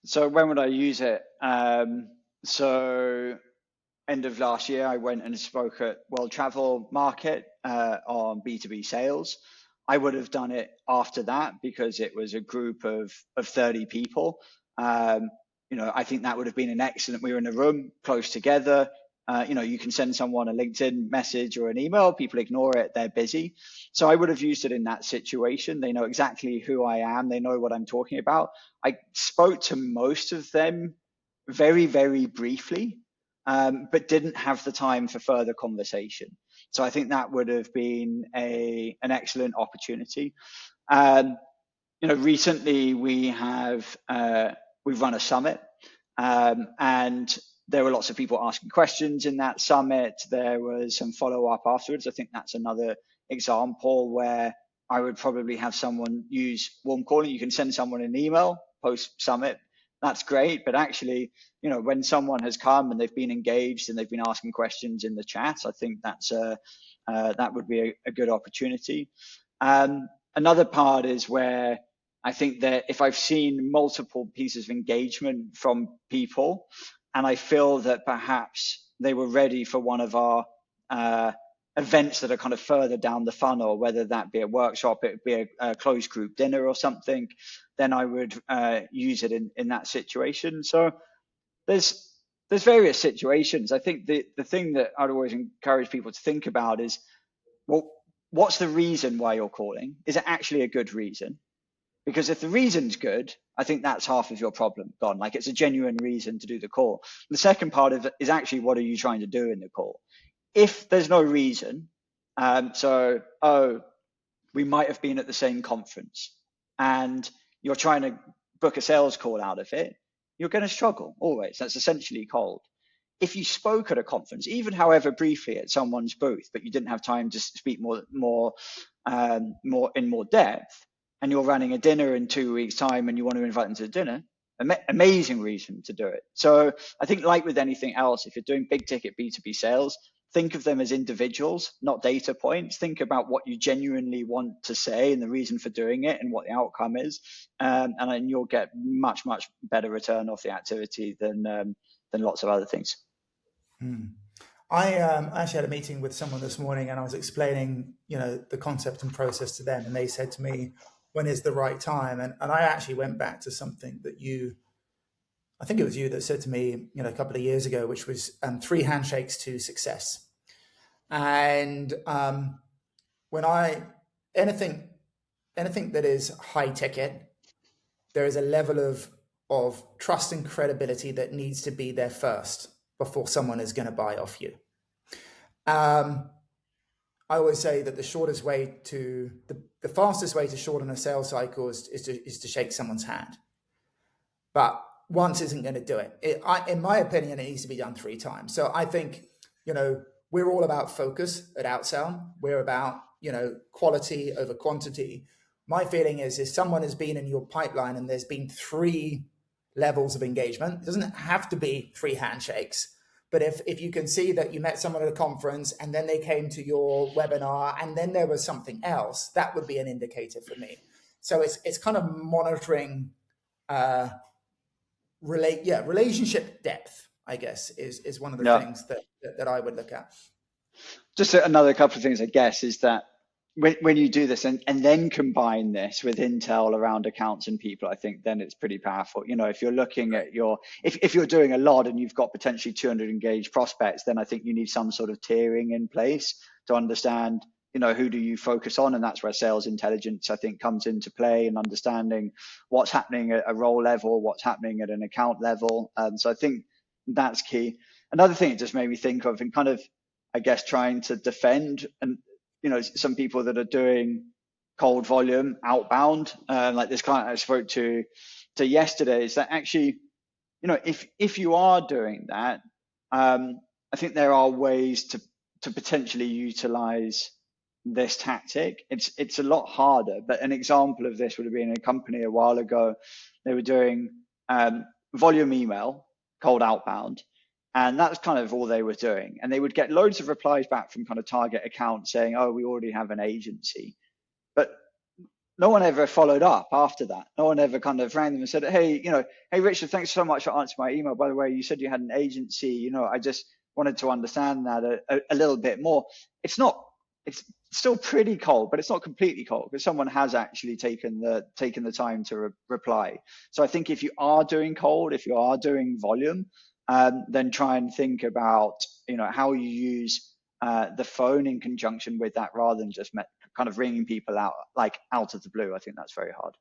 So when would I use it? So end of last year, I went and spoke at World Travel Market on B2B sales. I would have done it after that because it was a group of 30 people. Um, I think that would have been an excellent. We were in a room close together. You can send someone a LinkedIn message or an email. People ignore it. They're busy. So I would have used it in that situation. They know exactly who I am. They know what I'm talking about. I spoke to most of them very, very briefly, but didn't have the time for further conversation. So I think that would have been an excellent opportunity. Um, Recently we've run a summit, and there were lots of people asking questions in that summit. There was some follow up afterwards. I think that's another example where I would probably have someone use warm calling. You can send someone an email post summit. That's great, but actually, when someone has come and they've been engaged and they've been asking questions in the chat, I think that would be a good opportunity. Another part is where I think that if I've seen multiple pieces of engagement from people and I feel that perhaps they were ready for one of our events that are kind of further down the funnel, whether that be a workshop, it would be a closed group dinner or something, then I would use it in that situation. So there's various situations. I think the thing that I'd always encourage people to think about is, well, what's the reason why you're calling? Is it actually a good reason? Because if the reason's good, I think that's half of your problem gone. Like, it's a genuine reason to do the call. The second part of it is actually, what are you trying to do in the call? If there's no reason, we might have been at the same conference and you're trying to book a sales call out of it, you're going to struggle always. That's essentially cold. If you spoke at a conference, even however briefly at someone's booth, but you didn't have time to speak more in more depth, and you're running a dinner in 2 weeks' time and you want to invite them to dinner, amazing reason to do it. So I think, like with anything else, if you're doing big ticket B2B sales, think of them as individuals, not data points. Think about what you genuinely want to say and the reason for doing it and what the outcome is. And then you'll get much, much better return off the activity than lots of other things. I actually had a meeting with someone this morning and I was explaining, the concept and process to them. And they said to me, when is the right time? And I actually went back to something that I think it was you that said to me, a couple of years ago, which was 3 handshakes to success. And anything that is high ticket, there is a level of trust and credibility that needs to be there first before someone is going to buy off you. I always say that the fastest way to shorten a sales cycle is to shake someone's hand. But once isn't going to do it. In my opinion, it needs to be done 3 times. So I think, we're all about focus at Outsell. We're about, quality over quantity. My feeling is if someone has been in your pipeline and there's been 3 levels of engagement, it doesn't have to be 3 handshakes. But if you can see that you met someone at a conference and then they came to your webinar and then there was something else, that would be an indicator for me. So it's kind of monitoring relationship depth, I guess, is one of the things that I would look at. Just another couple of things, I guess, is that when you do this and then combine this with intel around accounts and people, I think then it's pretty powerful. If you're looking at if you're doing a lot and you've got potentially 200 engaged prospects, then I think you need some sort of tiering in place to understand, who do you focus on? And that's where sales intelligence, I think, comes into play, and understanding what's happening at a role level, what's happening at an account level. So I think that's key. Another thing it just made me think of, and kind of, I guess, trying to defend, and some people that are doing cold volume outbound, like this client I spoke to yesterday, is that actually, if you are doing that, I think there are ways to potentially utilize this tactic. It's a lot harder, but an example of this would have been a company a while ago. They were doing volume email, cold outbound, and that's kind of all they were doing. And they would get loads of replies back from kind of target accounts saying, oh, we already have an agency. But no one ever followed up after that. No one ever kind of rang them and said, hey, hey, Richard, thanks so much for answering my email. By the way, you said you had an agency. I just wanted to understand that a little bit more. It's still pretty cold, but it's not completely cold because someone has actually taken the time to reply. So I think if you are doing cold, if you are doing volume, then try and think about, how you use the phone in conjunction with that rather than just kind of ringing people out, like out of the blue. I think that's very hard.